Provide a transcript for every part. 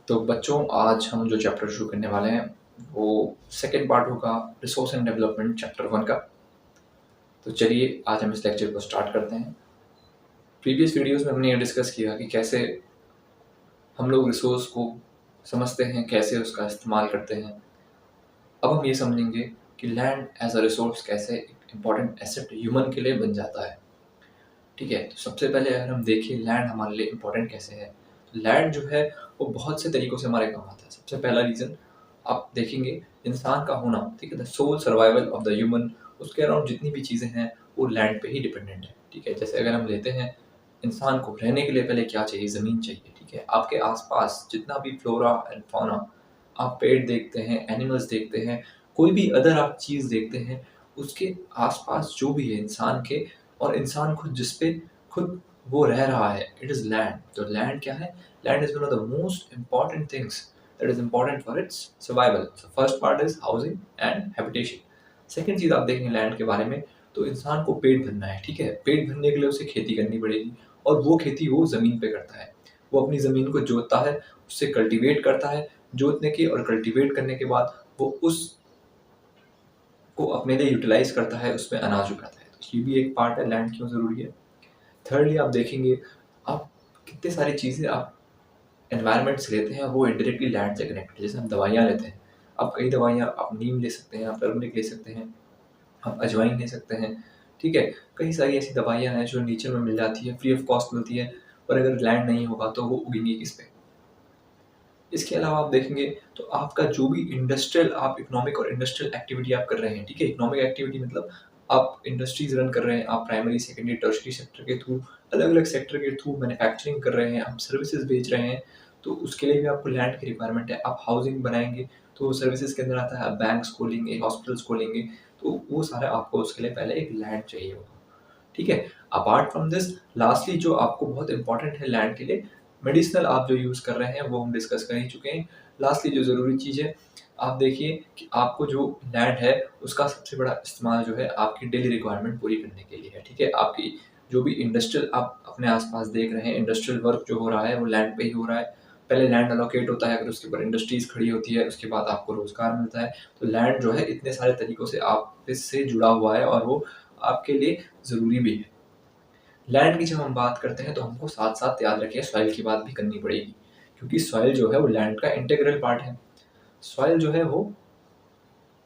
तो बच्चों, आज हम जो चैप्टर शुरू करने वाले हैं वो सेकंड पार्ट होगा रिसोर्स एंड डेवलपमेंट चैप्टर 1 का। तो चलिए आज हम इस लेक्चर को स्टार्ट करते हैं। प्रीवियस वीडियोस में हमने ये डिस्कस किया कि कैसे हम लोग रिसोर्स को समझते हैं, कैसे उसका इस्तेमाल करते हैं। अब हम ये समझेंगे कि लैंड एज अ रिसोर्स कैसे एक इम्पॉर्टेंट एसेट ह्यूमन के लिए बन जाता है। ठीक है, तो सबसे पहले अगर हम देखें लैंड हमारे लिए इम्पोर्टेंट कैसे है, तो लैंड जो है वो बहुत से तरीकों से हमारे काम आता है। सबसे पहला रीज़न आप देखेंगे इंसान का होना, ठीक है, the sole survival of the human, उसके अराउंड जितनी भी चीज़ें हैं वो लैंड पे ही डिपेंडेंट है। ठीक है, जैसे अगर हम लेते हैं इंसान को रहने के लिए पहले क्या चाहिए, ज़मीन चाहिए। ठीक है, आपके आसपास जितना भी फ्लोरा एंड फौना, आप पेड़ देखते हैं, एनिमल्स देखते हैं, कोई भी अदर आप चीज़ देखते हैं, उसके आसपास जो भी है इंसान के, और इंसान खुद जिस पे खुद वो रह रहा है, इट इज़ लैंड। तो लैंड क्या है? Land is one of the most important things that is important for its survival. So first part is housing and habitation. Second चीज़ आप देखेंगे लैंड के बारे में, तो इंसान को पेट भरना है। ठीक है, पेट भरने के लिए उसे खेती करनी पड़ेगी, और वो खेती वो ज़मीन पे करता है। वो अपनी ज़मीन को जोतता है, उससे कल्टीवेट करता है। जोतने के और कल्टीवेट करने के बाद वो उस को अपने लिए यूटिलाइज़ करता है, उसमें अनाज उगाता है। तो ये भी एक पार्ट है, लैंड क्यों ज़रूरी है। थर्डली आप देखेंगे, आप कितनी सारी चीज़ें आप एनवायरनमेंट से लेते हैं वो इंडायरेक्टली लैंड से कनेक्टेड। जैसे हम दवाइयाँ लेते हैं, आप कई दवाइयाँ, आप नीम ले सकते हैं, आप टर्मरिक ले सकते हैं, आप अजवाइन ले सकते हैं। ठीक है, कई सारी ऐसी दवाइयाँ हैं जो नेचर में मिल जाती है, फ्री ऑफ कॉस्ट मिलती है, पर अगर लैंड नहीं होगा तो वो उगेंगी किस पे। इसके अलावा आप देखेंगे तो आपका जो भी इंडस्ट्रियल आप इकोनॉमिक और इंडस्ट्रियल एक्टिविटी आप कर रहे हैं, ठीक है, इकोनॉमिक एक्टिविटी मतलब आप इंडस्ट्रीज रन कर रहे हैं, आप प्राइमरी सेकेंडरी टर्शरी सेक्टर के थ्रू, अलग अलग सेक्टर के थ्रू मैन्युफैक्चरिंग कर रहे हैं, आप सर्विसेज बेच रहे हैं, तो उसके लिए भी आपको लैंड की रिक्वायरमेंट है। आप हाउसिंग बनाएंगे तो सर्विसेज के अंदर आता है, आप बैंक्स खोलेंगे, हॉस्पिटल्स खोलेंगे, तो वो सारा आपको उसके लिए पहले एक लैंड चाहिए होगा। ठीक है, अपार्ट फ्रॉम दिस, लास्टली जो आपको बहुत इंपॉर्टेंट है लैंड के लिए, मेडिसिनल आप जो यूज़ कर रहे हैं वो हम डिस्कस कर ही चुके हैं। लास्टली जो ज़रूरी चीज़ है, आप देखिए कि आपको जो लैंड है उसका सबसे बड़ा इस्तेमाल जो है आपकी डेली रिक्वायरमेंट पूरी करने के लिए है। ठीक है, आपकी जो भी इंडस्ट्रियल आप अपने आसपास देख रहे हैं, इंडस्ट्रियल वर्क जो हो रहा है वो लैंड पे ही हो रहा है। पहले लैंड अलोकेट होता है, अगर उसके ऊपर इंडस्ट्रीज खड़ी होती है, उसके बाद आपको रोजगार मिलता है। तो लैंड जो है इतने सारे तरीकों से आप इससे जुड़ा हुआ है, और वो आपके लिए ज़रूरी भी है। लैंड की जब हम बात करते हैं तो हमको साथ साथ याद रखिए सॉइल की बात भी करनी पड़ेगी, क्योंकि सॉइल जो है वो लैंड का इंटीग्रल पार्ट है। सॉइल जो है वो,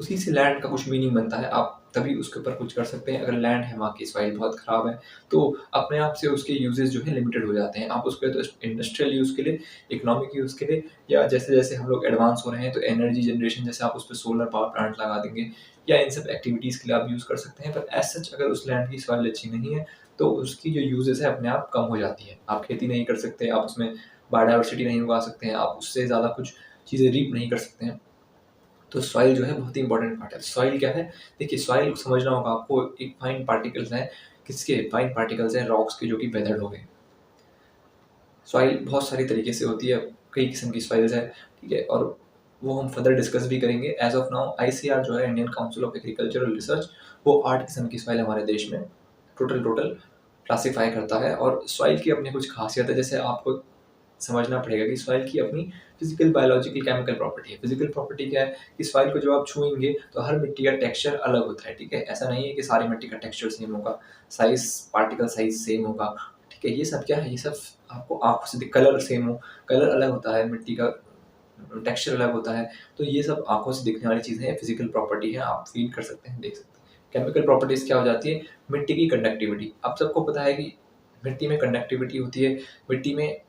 उसी से लैंड का कुछ मीनिंग बनता है, आप तभी उसके ऊपर कुछ कर सकते हैं। अगर लैंड है, वहाँ की सॉइल बहुत ख़राब है, तो अपने आप से उसके यूजेस जो है लिमिटेड हो जाते हैं। आप उसको तो इंडस्ट्रियल यूज़ के लिए, इकोनॉमिक यूज़ के लिए, या जैसे जैसे हम लोग एडवांस हो रहे हैं तो एनर्जी जनरेशन, जैसे आप उस पर सोलर पावर प्लांट लगा देंगे, या इन सब एक्टिविटीज़ के लिए आप यूज़ कर सकते हैं। पर एज सच अगर उस लैंड की सॉइल अच्छी नहीं है तो उसकी जो यूजेस है अपने आप कम हो जाती है। आप खेती नहीं कर सकते, आप उसमें बायोडाइवर्सिटी नहीं उगा सकते हैं, आप उससे ज़्यादा कुछ चीज़ें रीप नहीं कर सकते हैं। तो सॉइल जो है बहुत ही इंपॉर्टेंट पार्ट है। सॉइल क्या है? देखिए, सॉइल समझना होगा आपको, एक फाइन पार्टिकल्स हैं, किसके फाइन पार्टिकल्स हैं, रॉक्स के, जो कि वेदर्ड हो गए। सॉइल बहुत सारी तरीके से होती है, कई किस्म की सॉइल्स है। ठीक है, और वो हम फर्दर डिस्कस भी करेंगे। एज ऑफ नाउ आईसीआर जो है, Indian council of agricultural research, वो 8 किस्म की सॉइल हमारे देश में टोटल क्लासीफाई करता है। और सॉइल की अपनी कुछ खासियत है, जैसे आपको समझना पड़ेगा कि सॉइल की अपनी फिजिकल, बायोलॉजिकल, केमिकल प्रॉपर्टी है। फिजिकल प्रॉपर्टी क्या है कि सॉइल को जब आप छुएंगे तो हर मिट्टी का टेक्सचर अलग होता है। ठीक है, ऐसा नहीं है कि सारी मिट्टी का टेक्सचर सेम होगा, साइज, पार्टिकल साइज सेम होगा। ठीक है, ये सब क्या है, ये सब आपको आंखों से कलर सेम हो, कलर अलग होता है, मिट्टी का टेक्सचर अलग होता है। तो ये सब आंखों से दिखने वाली चीज़ें हैं, फिजिकल प्रॉपर्टी है, आप फील कर सकते हैं, देख सकते हैं। केमिकल प्रॉपर्टीज क्या हो जाती है? मिट्टी की कंडक्टिविटी। आप सबको पता है कि मिट्टी में कंडक्टिविटी होती है। मिट्टी में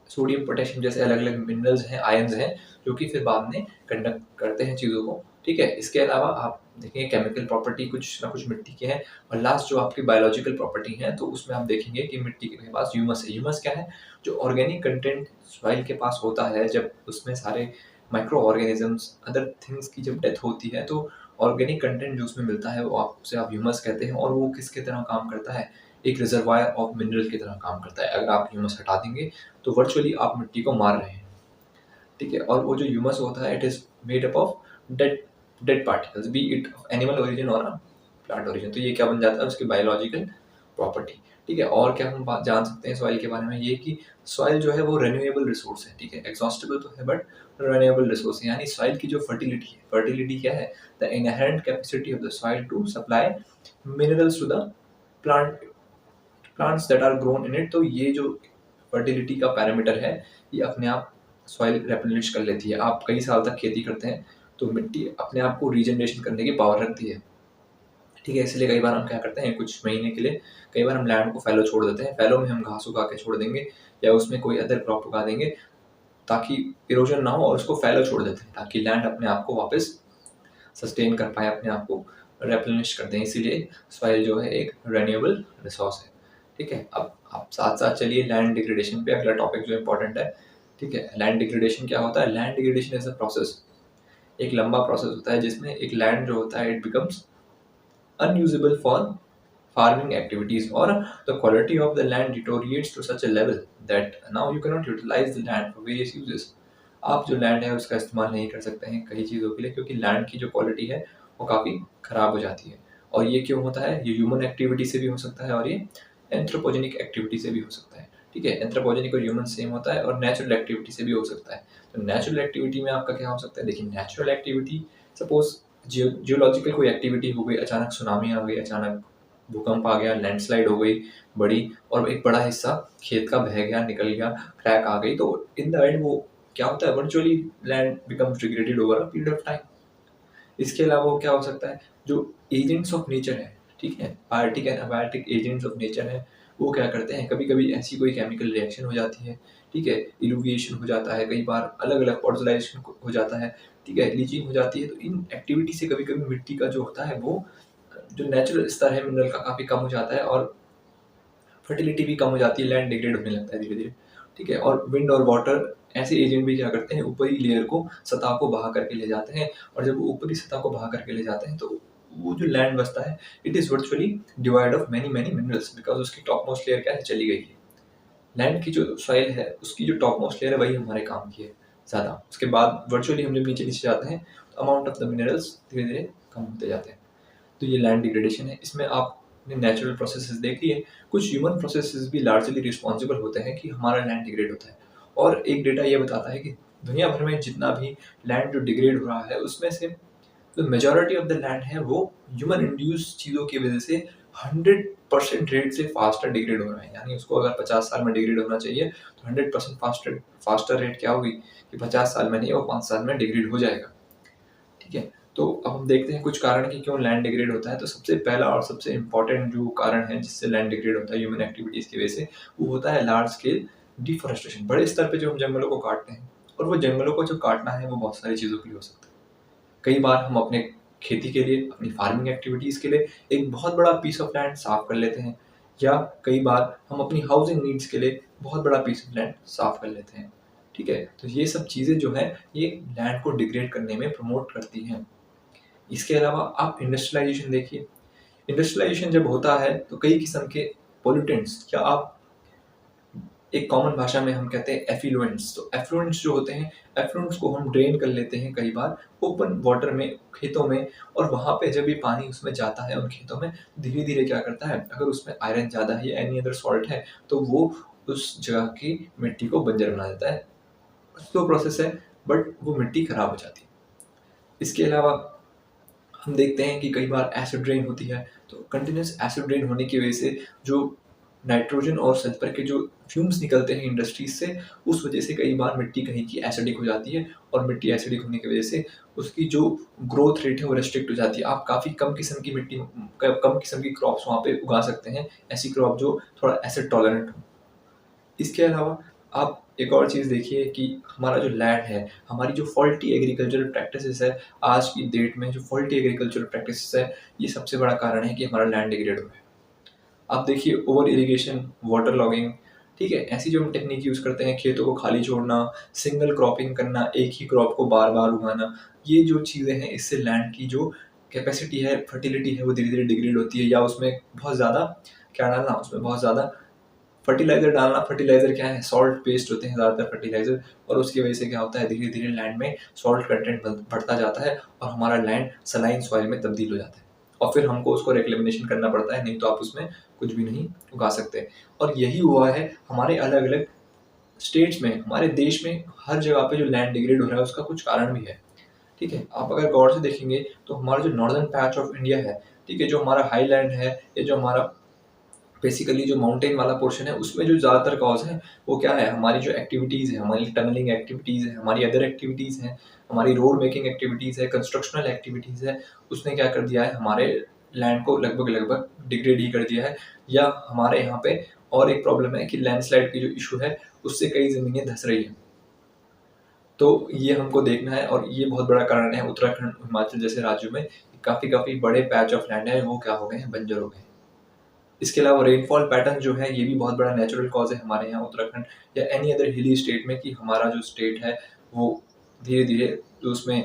सोडियम, पोटेशियम जैसे अलग-अलग मिनरल्स हैं, आयन्स हैं, जो कि फिर बाद में कंडक्ट करते हैं चीज़ों को। ठीक है? इसके अलावा आप देखेंगे केमिकल प्रॉपर्टी कुछ ना कुछ मिट्टी की है, और लास्ट जो आपकी बायोलॉजिकल प्रॉपर्टी है, तो उसमें आप देखेंगे कि मिट्टी के पास ह्यूमस है। ह्यूमस क्या है? जो ऑर्गेनिक कंटेंट सॉइल के पास होता है, जब उसमें सारे माइक्रो ऑर्गेनिजम्स, अदर थिंग्स की जब डेथ होती है, तो ऑर्गेनिक कंटेंट जो उसमें मिलता है, वो उसे आप ह्यूमस कहते हैं। और वो किसकी तरह काम करता है? एक रिजर्वायर ऑफ मिनरल की तरह काम करता है। अगर आप ह्यूमस हटा देंगे तो वर्चुअली आप मिट्टी को मार रहे हैं। ठीक है, और वो जो ह्यूमस होता है, it is made up of dead dead particles, B it animal origin और प्लांट ओरिजिन। तो ये क्या बन जाता है? उसकी बायोलॉजिकल प्रॉपर्टी। ठीक है। और क्या हम बात जान सकते हैं सॉइल के बारे में, ये कि सॉइल जो है वो रिन्यूएबल रिसोर्स है, ठीक है। एग्जॉस्टेबल तो है बट रिन्यूएबल रिसोर्स है, यानी सॉइल की जो फर्टिलिटी है, फर्टिलिटी क्या है, the inherent capacity of the soil to supply minerals to the plant plants that are grown in it. तो ये जो फर्टिलिटी का पैरामीटर है, ये अपने आप सॉइल रेप्लेनिश कर लेती है। आप कई साल तक खेती करते हैं तो मिट्टी अपने आप को रीजनरेशन करने की पावर रखती है, ठीक है। इसलिए कई बार हम क्या करते हैं, कुछ महीने के लिए कई बार हम लैंड को फैलो छोड़ देते हैं। फैलो में हम घास उगा के छोड़ देंगे या उसमें कोई अदर क्रॉप उगा देंगे ताकि इरोजन ना हो, और उसको फैलो छोड़ देते हैं ताकि लैंड अपने आप को वापस सस्टेन कर पाए, अपने आप को रेप्लेनिश कर दें। इसीलिए सॉइल जो है एक रेन्यूएबल रिसोर्स है, ठीक है। अब आप साथ साथ चलिए लैंड डिग्रेडेशन पे, अगला टॉपिक जो इम्पोर्टेंट है, ठीक है। लैंड डिग्रेडेशन क्या होता है? Land degradation is a process, एक लंबा प्रोसेस होता है जिसमें एक लैंड जो होता है it becomes unusable for farming activities, or the quality of the land deteriorates to such a level that now you cannot utilize the land for various uses। आप जो लैंड है उसका इस्तेमाल नहीं कर सकते हैं कई चीज़ों के लिए, क्योंकि लैंड की जो क्वालिटी है वो काफ़ी ख़राब हो जाती है। और ये क्यों होता है? ये ह्यूमन एक्टिविटी से भी हो सकता है और ये एंथ्रोपोजेनिक एक्टिविटी से भी हो सकता है, ठीक है। एंथ्रोपोजेनिक और ह्यूमन सेम होता है, और नेचुरल एक्टिविटी से भी हो सकता है। तो नेचुरल एक्टिविटी में आपका क्या हो सकता है? देखिए, नेचुरल एक्टिविटी सपोज जियोलॉजिकल कोई एक्टिविटी हो गई, अचानक सुनामी आ गई, अचानक भूकंप आ गया, लैंडस्लाइड हो गई बड़ी, और एक बड़ा हिस्सा खेत का बह गया, निकल गया, क्रैक आ गई, तो इन द एंड वो क्या होता है, virtually land becomes degraded over a period of time. इसके अलावा वो क्या हो सकता है, जो एजेंट्स ऑफ नेचर है, ठीक है, biotic and abiotic agents of nature है, वो क्या करते हैं, कभी कभी ऐसी कोई केमिकल रिएक्शन हो जाती है, ठीक है, इल्यूविएशन हो जाता है, कई बार अलग अलग फॉर्टिलाइजेशन हो जाता है, ठीक है, लीचिंग हो जाती है। तो इन एक्टिविटी से कभी कभी मिट्टी का जो होता है वो जो नेचुरल स्तर है मिनरल का काफ़ी कम हो जाता है, और फर्टिलिटी भी कम हो जाती है, लैंड डिग्रेड होने लगता है धीरे धीरे, ठीक है। और विंड और वाटर ऐसे एजेंट भी क्या करते हैं, ऊपरी लेयर को, सतह को बहा करके ले जाते हैं, और जब वो ऊपरी सतह को बहा करके ले जाते हैं तो वो जो लैंड बचता है it is virtually divide of many many minerals, because उसकी टॉप मोस्ट लेयर क्या है, चली गई है। लैंड की जो सॉइल है उसकी जो टॉप मोस्ट लेयर है वही हमारे काम की है ज़्यादा, उसके बाद वर्चुअली हम जब नीचे नीचे जाते हैं तो अमाउंट ऑफ द मिनरल्स धीरे धीरे कम होते जाते हैं। तो ये लैंड डिग्रेडेशन है। इसमें आपने नेचुरल प्रोसेसेस देख लिए, कुछ ह्यूमन प्रोसेसेस भी लार्जली रिस्पॉन्सिबल होते हैं कि हमारा लैंड डिग्रेड होता है। और एक डेटा ये बताता है कि दुनिया भर में जितना भी लैंड जो डिग्रेड हो रहा है उसमें से जो मेजॉरिटी ऑफ द लैंड है वो ह्यूमन इंड्यूस चीज़ों की वजह से 100% रेट से फास्टर डिग्रेड हो रहा है। यानी उसको अगर 50 साल में डिग्रेड होना चाहिए तो 100% फास्टर फास्टर रेट क्या होगी कि 50 साल में नहीं, वो 5 साल में डिग्रेड हो जाएगा, ठीक है। तो अब हम देखते हैं कुछ कारण कि क्यों लैंड डिग्रेड होता है। तो सबसे पहला और सबसे इम्पोर्टेंट जो कारण है जिससे लैंड डिग्रेड होता है ह्यूमन एक्टिविटीज़ की वजह से, वो होता है लार्ज स्केल डिफॉरेस्टेशन। बड़े स्तर पे जो हम जंगलों को काटते हैं, और वो जंगलों को जो काटना है वो बहुत सारी चीज़ों के लिए हो सकता है। कई बार हम अपने खेती के लिए, अपनी फार्मिंग एक्टिविटीज़ के लिए एक बहुत बड़ा पीस ऑफ लैंड साफ कर लेते हैं, या कई बार हम अपनी हाउसिंग नीड्स के लिए बहुत बड़ा पीस ऑफ लैंड साफ कर लेते हैं, ठीक है। तो ये सब चीज़ें जो है ये लैंड को डिग्रेड करने में प्रमोट करती हैं। इसके अलावा आप इंडस्ट्रियलाइजेशन देखिए, इंडस्ट्रियलाइजेशन जब होता है तो कई किस्म के पोल्यूटेंट्स, या आप एक कॉमन भाषा में हम कहते हैं एफ्लुएंट्स, तो एफ्लुएंट्स जो होते हैं, एफ्लुएंट्स को हम ड्रेन कर लेते हैं कई बार ओपन वाटर में, खेतों में, और वहाँ पे जब भी पानी उसमें जाता है उन खेतों में, धीरे धीरे क्या करता है, अगर उसमें आयरन ज़्यादा है या एनी अदर सॉल्ट है तो वो उस जगह की मिट्टी को बंजर बना देता है। स्लो प्रोसेस है बट वो मिट्टी खराब हो जाती है। इसके अलावा हम देखते हैं कि कई बार एसिड रेन होती है, तो कंटिन्यूस एसिड रेन होने की वजह से जो नाइट्रोजन और सल्फर के जो फ्यूम्स निकलते हैं इंडस्ट्रीज से, उस वजह से कई बार मिट्टी कहीं की एसिडिक हो जाती है, और मिट्टी एसिडिक होने की वजह से उसकी जो ग्रोथ रेट है वो रिस्ट्रिक्ट हो जाती है। आप काफ़ी कम किस्म की मिट्टी, कम किस्म की क्रॉप्स वहाँ पे उगा सकते हैं, ऐसी क्रॉप जो थोड़ा एसिड टॉलरेंट हो। इसके अलावा आप एक और चीज़ देखिए कि हमारा जो लैंड है, हमारी जो फॉल्टी एग्रीकल्चरल प्रैक्टिसेस है, आज की डेट में जो फॉल्टी एग्रीकल्चरल प्रैक्टिसेस है, ये सबसे बड़ा कारण है कि हमारा लैंड डिग्रेड हो रहा है। आप देखिए ओवर इरिगेशन, वाटर लॉगिंग, ठीक है, ऐसी जो हम टेक्निक यूज़ करते हैं, खेतों को खाली छोड़ना, सिंगल क्रॉपिंग करना, एक ही क्रॉप को बार बार उगाना, ये जो चीज़ें हैं इससे लैंड की जो कैपेसिटी है, फर्टिलिटी है, वो धीरे धीरे डिग्रेड होती है। या उसमें बहुत ज़्यादा क्या डालना, उसमें बहुत ज़्यादा फर्टिलाइज़र डालना। फर्टिलाइज़र क्या है, सॉल्ट बेस्ड होते हैं ज़्यादातर फर्टिलाइज़र, और उसकी वजह से क्या होता है, धीरे धीरे लैंड में सॉल्ट कंटेंट बढ़ता जाता है और हमारा लैंड सलाइन सॉइल में तब्दील हो जाता है। और फिर हमको उसको रिक्लेमेशन करना पड़ता है, नहीं तो आप उसमें कुछ भी नहीं उगा सकते। और यही हुआ है हमारे अलग अलग स्टेट्स में, हमारे देश में हर जगह पे जो लैंड डिग्रेड हो रहा है उसका कुछ कारण भी है। ठीक है, आप अगर गौर से देखेंगे तो हमारा जो नॉर्दर्न पैच ऑफ इंडिया है, ठीक है, जो हमारा हाईलैंड है, ये जो हमारा बेसिकली जो माउंटेन वाला पोर्शन है, उसमें जो ज़्यादातर कॉज है वो क्या है, हमारी जो एक्टिविटीज़ है, हमारी टनलिंग एक्टिविटीज़ है, हमारी अदर एक्टिविटीज़ हैं, हमारी रोड मेकिंग एक्टिविटीज़ है, कंस्ट्रक्शनल एक्टिविटीज़ है, उसने क्या कर दिया है, हमारे लैंड को लगभग लगभग डिग्रेड ही कर दिया है। या हमारे यहाँ पे और एक प्रॉब्लम है कि लैंडस्लाइड की जो इशू है उससे कई ज़मीनें धंस रही हैं। तो ये हमको देखना है और ये बहुत बड़ा कारण है उत्तराखंड, हिमाचल जैसे राज्यों में काफ़ी बड़े पैच ऑफ लैंड है वो क्या हो गए हैं, बंजर हो गए हैं। इसके अलावा रेनफॉल पैटर्न जो है ये भी बहुत बड़ा नेचुरल कॉज है हमारे यहाँ उत्तराखंड या एनी अदर हिली स्टेट में, कि हमारा जो स्टेट है वो धीरे धीरे जो उसमें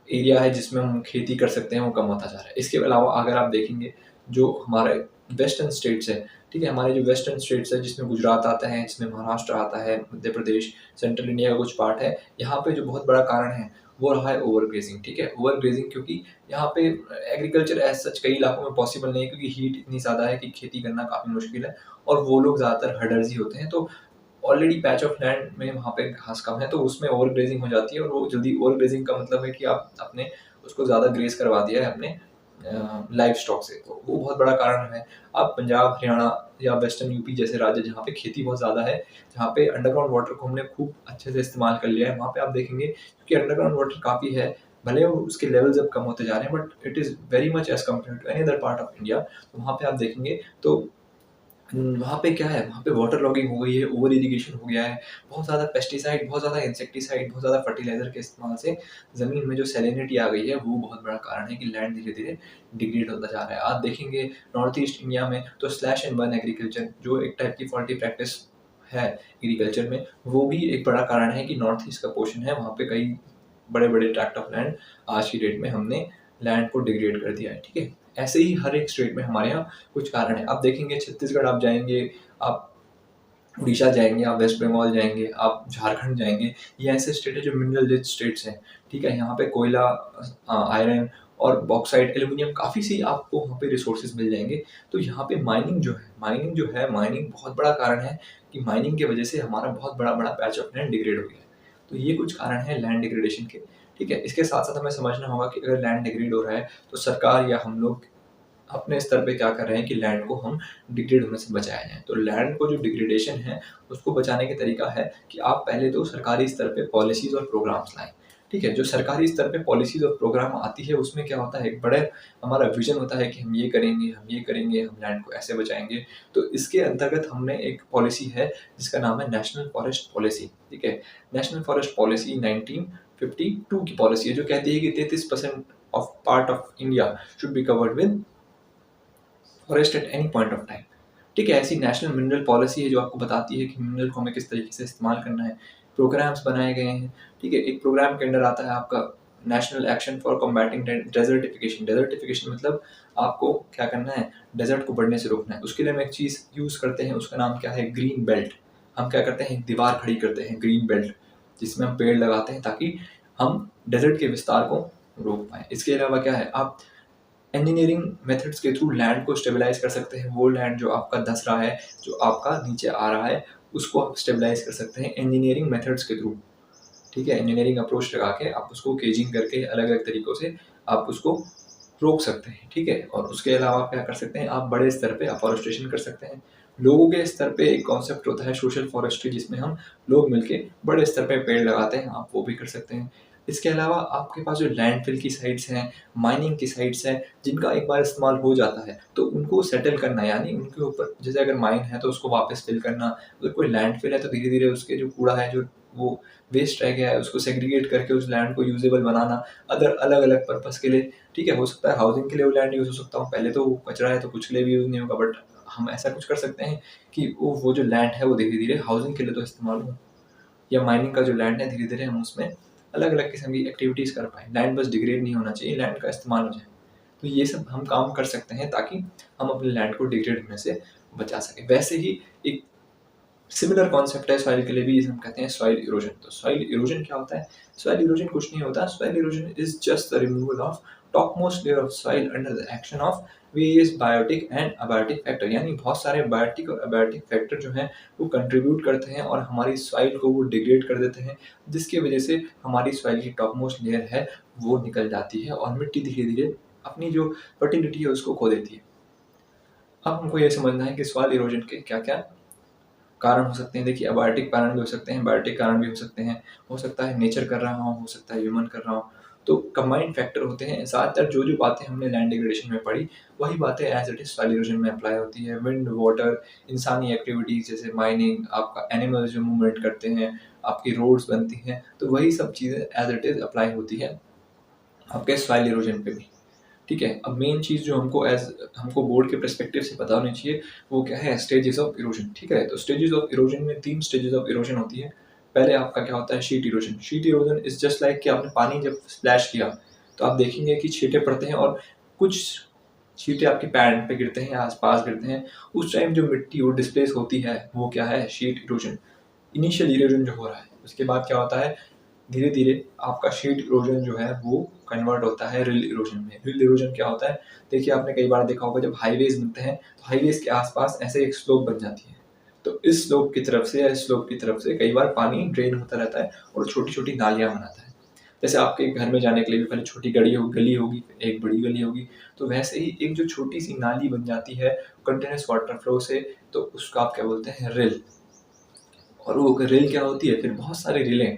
एरिया है जिसमें हम खेती कर सकते हैं वो कम होता जा रहा है। इसके अलावा अगर आप देखेंगे जो हमारे वेस्टर्न स्टेट्स है, ठीक है, हमारे जो वेस्टर्न स्टेट्स है जिसमें गुजरात आता है, जिसमें महाराष्ट्र आता है, मध्य प्रदेश, सेंट्रल इंडिया का कुछ पार्ट है, यहाँ पे जो बहुत बड़ा कारण है वो रहा है ओवर ग्रेजिंग। ठीक है, ओवर ग्रेजिंग क्योंकि यहाँ पे एग्रीकल्चर एज सच कई इलाकों में पॉसिबल नहीं है, क्योंकि हीट इतनी ज़्यादा है कि खेती करना काफ़ी मुश्किल है और वो लोग ज़्यादातर हडर्स ही होते हैं। तो ऑलरेडी पैच ऑफ लैंड में वहाँ पे घास कम है तो उसमें ओवर ग्रेजिंग हो जाती है, और वो जल्दी ओवर ग्रेजिंग का मतलब है कि आप अपने उसको ज़्यादा ग्रेज करवा दिया है अपने लाइफ स्टॉक से, तो वो बहुत बड़ा कारण है। आप पंजाब, हरियाणा या वेस्टर्न यूपी जैसे राज्य जहाँ पे खेती बहुत ज़्यादा है, जहाँ पे अंडरग्राउंड वाटर को हमने खूब अच्छे से इस्तेमाल कर लिया है, वहाँ पे आप देखेंगे क्योंकि अंडरग्राउंड वाटर काफ़ी है, भले वो उसके लेवल्स अब कम होते जा रहे हैं but it is very much as compare to any other part of India. तो वहाँ पे आप देखेंगे तो वहाँ पे क्या है, वहाँ पे वाटर लॉगिंग हो गई है, ओवर इरिगेशन हो गया है, बहुत ज़्यादा पेस्टिसाइड, बहुत ज़्यादा इंसेक्टिसाइड, बहुत ज़्यादा फर्टिलाइज़र के इस्तेमाल से ज़मीन में जो सैलिनिटी आ गई है, वो बहुत बड़ा कारण है कि लैंड धीरे-धीरे डिग्रेड होता जा रहा है। आप देखेंगे नॉर्थ ईस्ट इंडिया में तो स्लैश एंड बर्न एग्रीकल्चर जो एक टाइप की फॉल्टी प्रैक्टिस है एग्रीकल्चर में, वो भी एक बड़ा कारण है कि नॉर्थ ईस्ट का पोर्शन है, वहाँ पे कई बड़े-बड़े ट्रैक्ट ऑफ लैंड आज की डेट में हमने लैंड को डिग्रेड कर दिया है। ठीक है? ऐसे ही हर एक स्टेट में हमारे यहाँ कुछ कारण है। आप देखेंगे छत्तीसगढ़ आप जाएँगे, आप उड़ीसा जाएँगे, आप वेस्ट बंगाल जाएँगे, आप झारखंड जाएँगे, ये ऐसे स्टेट है जो मिनरल रिच स्टेट्स हैं, ठीक है? यहाँ पे कोयला, आयरन और बॉक्साइट, एल्यूमीनियम काफ़ी सी आपको वहाँ पे रिसोर्सेज़ मिल जाएँगे। तो यहाँ पे माइनिंग बहुत बड़ा कारण है कि माइनिंग की वजह से हमारा बहुत बड़ा पैच ऑफ लैंड डिग्रेड हो गया है। तो ये कुछ कारण हैं लैंड डिग्रेडेशन के, ठीक है? इसके साथ-साथ हमें समझना होगा कि अगर लैंड डिग्रेड हो रहा है, तो सरकार या हम लोग अपने स्तर पे क्या कर रहे हैं कि लैंड को हम डिग्रेड होने से बचाया जाए। तो लैंड को जो डिग्रेडेशन है, उसको बचाने का तरीका है कि आप पहले तो सरकारी स्तर पे पॉलिसीज़ और प्रोग्राम्स लाएँ। ठीक है? जो सरकारी स्तर पे पॉलिसीज़ और प्रोग्राम आती है, उसमें क्या होता है, एक बड़े हमारा विज़न होता है कि हम ये करेंगे, हम ये करेंगे, हम लैंड को ऐसे बचाएँगे। तो इसके अंतर्गत हमने एक पॉलिसी है, जिसका नाम है नेशनल फॉरेस्ट पॉलिसी। ठीक है? नेशनल फॉरेस्ट पॉलिसी 1952 की पॉलिसी है, जो कहती है कि 33% of part of India should be covered with forest at any point of time. ठीक है, ऐसी नेशनल मिनरल पॉलिसी है जो आपको बताती है कि मिनरल को हमें किस तरीके से इस्तेमाल करना है। प्रोग्राम्स बनाए गए हैं, ठीक है, एक प्रोग्राम के अंडर आता है आपका national action for combating desertification. Desertification मतलब आपको क्या करना है, डेजर्ट को बढ़ने से रोकना है। उसके लिए हम एक चीज़ यूज़ करते हैं, उसका नाम क्या है, ग्रीन बेल्ट। हम क्या करते हैं, एक दीवार खड़ी करते हैं ग्रीन बेल्ट, जिसमें हम पेड़ लगाते हैं ताकि हम डेजर्ट के विस्तार को रोक पाएँ। इसके अलावा क्या है, आप इंजीनियरिंग मेथड्स के थ्रू लैंड को स्टेबलाइज़ कर सकते हैं। वो लैंड जो आपका धँस रहा है, जो आपका नीचे आ रहा है, उसको आप स्टेबलाइज़ कर सकते हैं इंजीनियरिंग मेथड्स के थ्रू। ठीक है? इंजीनियरिंग अप्रोच लगा के आप उसको केजिंग करके अलग-अलग तरीकों से आप उसको रोक सकते हैं। ठीक है? और उसके अलावा आप क्या कर सकते हैं, आप बड़े स्तर पे अफ़ॉरेस्टेशन कर सकते हैं। लोगों के स्तर पे एक कॉन्सेप्ट होता है सोशल फॉरेस्ट्री, जिसमें हम लोग मिलके बड़े स्तर पे पेड़ लगाते हैं, आप वो भी कर सकते हैं। इसके अलावा आपके पास जो लैंडफ़िल की साइट्स हैं, माइनिंग की साइट्स हैं, जिनका एक बार इस्तेमाल हो जाता है, तो उनको सेटल करना, यानी उनके ऊपर जैसे अगर माइन है तो उसको वापस फ़िल करना, अगर कोई लैंडफ़िल है तो धीरे-धीरे उसके जो कूड़ा है, जो वो वेस्ट रह गया है, उसको सेग्रीगेट करके उस लैंड को यूज़ेबल बनाना, अदर अलग-अलग पर्पज़ के लिए। ठीक है? हो सकता है हाउसिंग के लिए वो लैंड यूज़ हो सकता हो, पहले तो वो कचरा है तो कुछ के लिए भी यूज़ नहीं होगा, बट हम ऐसा कुछ कर सकते हैं कि वो जो लैंड है वो धीरे-धीरे हाउसिंग के लिए तो इस्तेमाल हो, या माइनिंग का जो लैंड है धीरे-धीरे हम उसमें अलग-अलग किस्म की एक्टिविटीज़ कर पाएँ। लैंड बस डिग्रेड नहीं होना चाहिए, लैंड का इस्तेमाल हो जाए। तो ये सब हम काम कर सकते हैं ताकि हम अपने लैंड को डिग्रेड होने से बचा सकें। वैसे ही एक सिमिलर कॉन्सेप्ट है सॉइल के लिए भी, इसे हम कहते हैं सॉइल इरोजन। तो सॉइल इरोजन क्या होता है? सॉइल इरोजन कुछ नहीं होता, soil erosion is just the removal of topmost layer of soil under the action of various biotic and abiotic factor. यानी बहुत सारे बायोटिक और अबायोटिक फैक्टर जो हैं वो कंट्रीब्यूट करते हैं और हमारी सॉइल को वो डिग्रेड कर देते हैं, जिसकी वजह से हमारी सॉइल की टॉपमोस्ट लेयर है वो निकल जाती है और मिट्टी धीरे धीरे अपनी जो फर्टिलिटी है उसको खो देती है। अब हमको ये समझना है कि सॉइल इरोजन के क्या क्या कारण हो सकते हैं। देखिए, अबायोटिक कारण भी हो सकते हैं, बायोटिक कारण भी हो सकते हैं। हो सकता है नेचर कर रहा हो सकता है ह्यूमन कर रहा हो। तो कंबाइंड फैक्टर होते हैं। ज़्यादातर जो बातें हमने लैंड डिग्रेडेशन में पढ़ी, वही बातें as it is soil erosion में अप्लाई होती है। विंड, वाटर, इंसानी एक्टिविटीज़ जैसे माइनिंग, आपका एनिमल्स जो मूवमेंट करते हैं, आपकी रोड्स बनती हैं, तो वही सब चीज़ें एज़ इट इज़ अप्लाई होती है आपके सॉइल इरोजन पे भी। ठीक है? अब मेन चीज़ जो हमको बोर्ड के पर्सपेक्टिव से पता होनी चाहिए, वो क्या है? Stages of erosion. ठीक है? तो स्टेजेस ऑफ इरोजन में 3 स्टेजेस ऑफ इरोजन होती है। पहले आपका क्या होता है? Sheet erosion. Sheet erosion is just like कि आपने पानी जब स्प्लैश किया, तो आप देखेंगे कि छींटे पड़ते हैं और कुछ छींटे आपके पैंट पे गिरते हैं या आस-पास गिरते हैं। उस टाइम जो मिट्टी वो डिस्प्लेस होती है, वो क्या है? Sheet erosion. इनिशियल इरोजन जो हो रहा है। उसके बाद क्या होता है? धीरे-धीरे आपका शीट इरोजन जो है वो कन्वर्ट होता है रिल इरोजन में। रिल इरोजन क्या होता है? देखिए, आपने कई बार देखा होगा जब हाईवेज़ बनते हैं, तो हाईवेज़ के आस-पास ऐसे एक स्लोप बन जाती है। तो इस स्लोप की तरफ से या इस स्लोप की तरफ से कई बार पानी ड्रेन होता रहता है और छोटी-छोटी नालियाँ बनाता है। जैसे आपके घर में जाने के लिए भी पहले छोटी गली होगी, फिर एक बड़ी गली होगी, तो वैसे ही एक जो छोटी-सी नाली बन जाती है कंटीन्यूअस वाटर फ्लो से, तो उसको आप क्या बोलते हैं? रिल। और वो रिल क्या होती है? फिर बहुत सारी रिलें,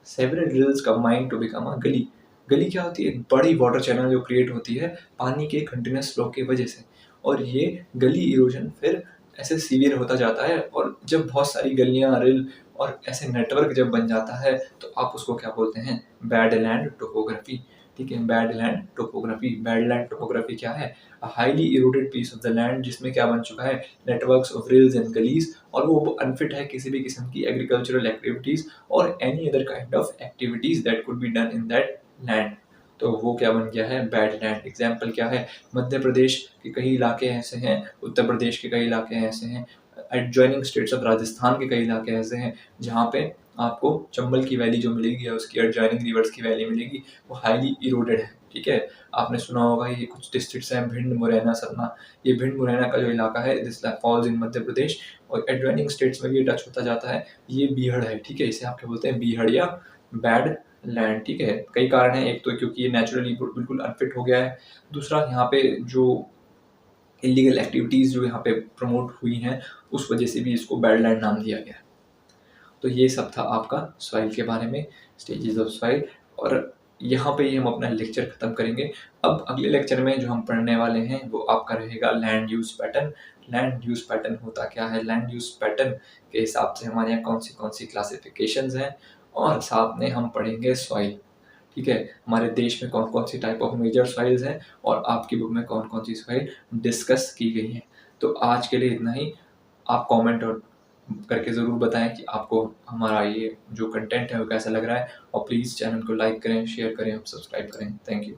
several rills combine to become a गली। गली क्या होती है? एक बड़ी वाटर चैनल जो क्रिएट होती है पानी के कंटिन्यूअस फ्लो की वजह से। और ये गली इरोजन फिर ऐसे सीवियर होता जाता है और जब बहुत सारी गलियाँ, रिल और ऐसे नेटवर्क जब बन जाता है, तो आप उसको क्या बोलते हैं? Badland topography. ठीक है? Badland topography. बैडलैंड टोपोग्राफी क्या है? A highly eroded piece of the land जिसमें क्या बन चुका है? Networks of rills and gullies, और वो अनफिट है किसी भी किस्म की एग्रीकल्चरल एक्टिविटीज़ और any other kind of activities that could be done in that land. तो वो क्या बन गया है? Bad land. एग्जाम्पल क्या है? मध्य प्रदेश के कई इलाके ऐसे हैं, उत्तर प्रदेश के कई इलाके ऐसे हैं, एडजॉइनिंग स्टेट्स ऑफ राजस्थान के कई इलाके ऐसे हैं जहाँ पे आपको चंबल की वैली जो मिलेगी या उसकी एडजॉइनिंग रिवर्स की वैली मिलेगी, वो हाईली इरोडेड है। ठीक है? आपने सुना होगा ये कुछ डिस्ट्रिक्ट्स हैं, भिंड, मुरैना, सतना। ये भिंड मुरैना का जो इलाका है, this falls in Madhya Pradesh, और एडजॉइनिंग स्टेट्स में भी टच होता जाता है। ये बीहड़ है। ठीक है? इसे आप क्या बोलते हैं? बीहड़ या बैड लैंड। ठीक है? कई कारण हैं, एक तो क्योंकि ये नेचुरली बिल्कुल अनफिट हो गया है। दूसरा, यहाँ पे जो इल्लीगल एक्टिविटीज़ जो यहाँ पे प्रमोट हुई हैं, उस वजह से भी इसको बैड लैंड नाम दिया गया है। तो ये सब था आपका सॉइल के बारे में, स्टेजेस ऑफ सॉइल। और यहाँ पे ही हम अपना लेक्चर ख़त्म करेंगे। अब अगले लेक्चर में जो हम पढ़ने वाले हैं वो आपका रहेगा land use pattern. Land use pattern होता क्या है? लैंड यूज़ पैटर्न के हिसाब से हमारे यहाँ कौन सी क्लासिफिकेशंस हैं, और साथ में हम पढ़ेंगे सॉइल। ठीक है? हमारे देश में कौन सी टाइप ऑफ मेजर सॉइल्स हैं और आपकी बुक में कौन सी सॉइल डिस्कस की गई है। तो आज के लिए इतना ही। आप कमेंट और करके ज़रूर बताएँ कि आपको हमारा ये जो कंटेंट है वो कैसा लग रहा है, और प्लीज़ चैनल को लाइक करें, शेयर करें और सब्सक्राइब करें। Thank you.